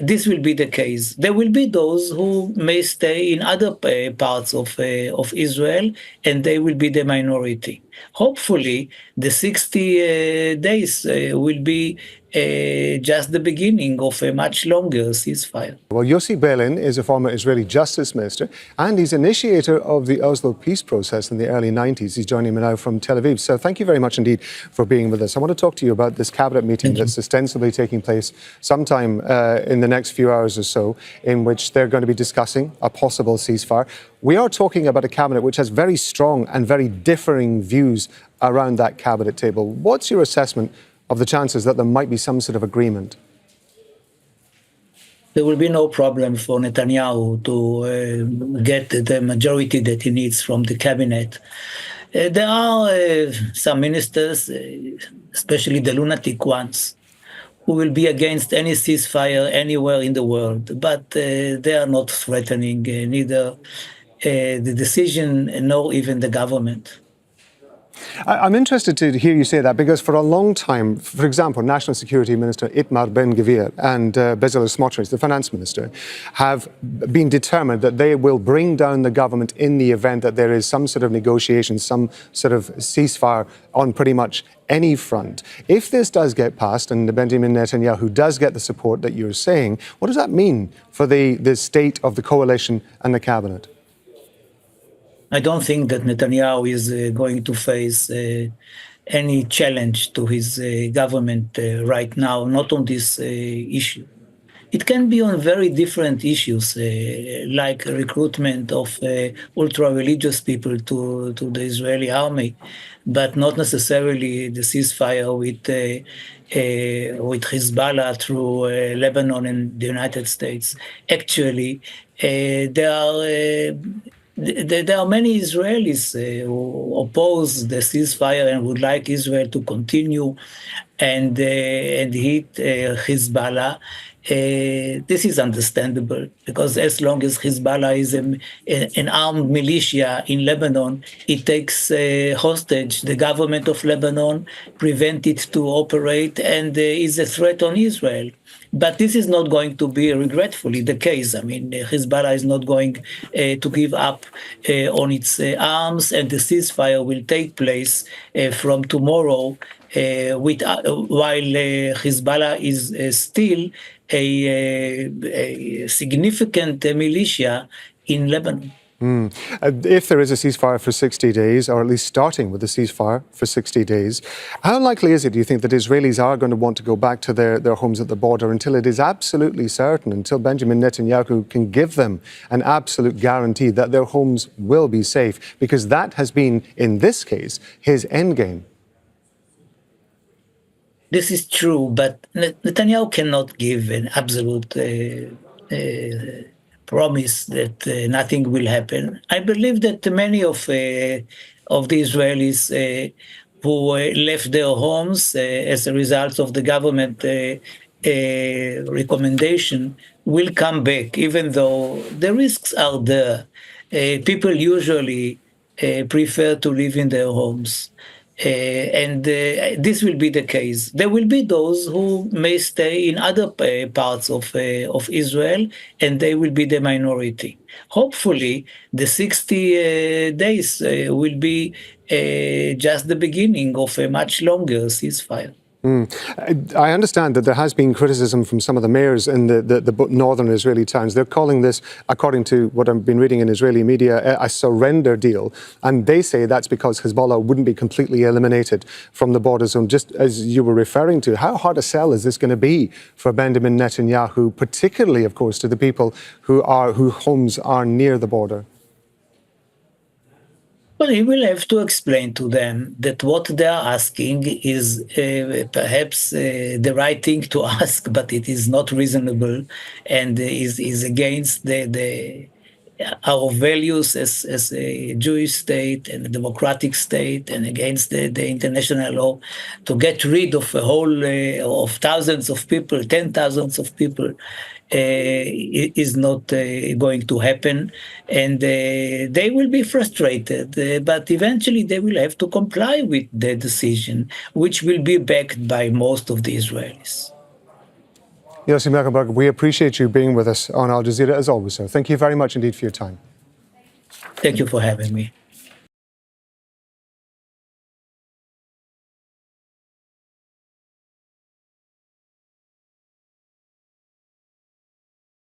This will be the case. There will be those who may stay in other parts of Israel, and they will be the minority. Hopefully, the 60 days will be just the beginning of a much longer ceasefire. Well, Yossi Beilin is a former Israeli justice minister, and he's initiator of the Oslo peace process in the early 90s. He's joining me now from Tel Aviv. So thank you very much indeed for being with us. I want to talk to you about this cabinet meeting that's ostensibly taking place sometime in the next few hours or so, in which they're going to be discussing a possible ceasefire. We are talking about a cabinet which has very strong and very differing views around that cabinet table. What's your assessment of the chances that there might be some sort of agreement? There will be no problem for Netanyahu to get the majority that he needs from the cabinet. There are some ministers, especially the lunatic ones, who will be against any ceasefire anywhere in the world, but they are not threatening neither the decision nor even the government. I'm interested to hear you say that, because for a long time, for example, National Security Minister Itamar Ben-Gvir and Bezalel Smotrich, the finance minister, have been determined that they will bring down the government in the event that there is some sort of negotiation, some sort of ceasefire on pretty much any front. If this does get passed and Benjamin Netanyahu does get the support that you're saying, what does that mean for the state of the coalition and the cabinet? I don't think that Netanyahu is going to face any challenge to his government right now, not on this issue. It can be on very different issues, like recruitment of ultra-religious people to the Israeli army, but not necessarily the ceasefire with Hezbollah through Lebanon and the United States. Actually, there are many Israelis who oppose the ceasefire and would like Israel to continue and hit Hezbollah. This is understandable, because as long as Hezbollah is an armed militia in Lebanon, it takes hostage the government of Lebanon, prevent it to operate, and is a threat on Israel. But this is not going to be regretfully the case. I mean, Hezbollah is not going to give up on its arms, and the ceasefire will take place from tomorrow, while Hezbollah is still a significant militia in Lebanon. If there is a ceasefire for 60 days, or at least starting with a ceasefire for 60 days, how likely is it, do you think, that Israelis are going to want to go back to their homes at the border until it is absolutely certain, until Benjamin Netanyahu can give them an absolute guarantee that their homes will be safe? Because that has been, in this case, his endgame. This is true, but Netanyahu cannot give an absolute promise that nothing will happen. I believe that many of the Israelis who left their homes as a result of the government recommendation will come back, even though the risks are there. People usually prefer to live in their homes. And this will be the case. There will be those who may stay in other parts of Israel, and they will be the minority. Hopefully, the 60 days will be just the beginning of a much longer ceasefire. I understand that there has been criticism from some of the mayors in the northern Israeli towns. They're calling this, according to what I've been reading in Israeli media, a surrender deal. And they say that's because Hezbollah wouldn't be completely eliminated from the border zone. Just as you were referring to, how hard a sell is this going to be for Benjamin Netanyahu, particularly, of course, to the people whose homes are near the border? Well, he will have to explain to them that what they are asking is perhaps the right thing to ask, but it is not reasonable and is against our values as a Jewish state and a democratic state, and against the international law, to get rid of a whole of thousands of people, 10,000s of people. Is not going to happen, and they will be frustrated, but eventually they will have to comply with the decision, which will be backed by most of the Israelis. Yossi Beilin, we appreciate you being with us on Al Jazeera as always, sir. Thank you very much indeed for your time. Thank you for having me.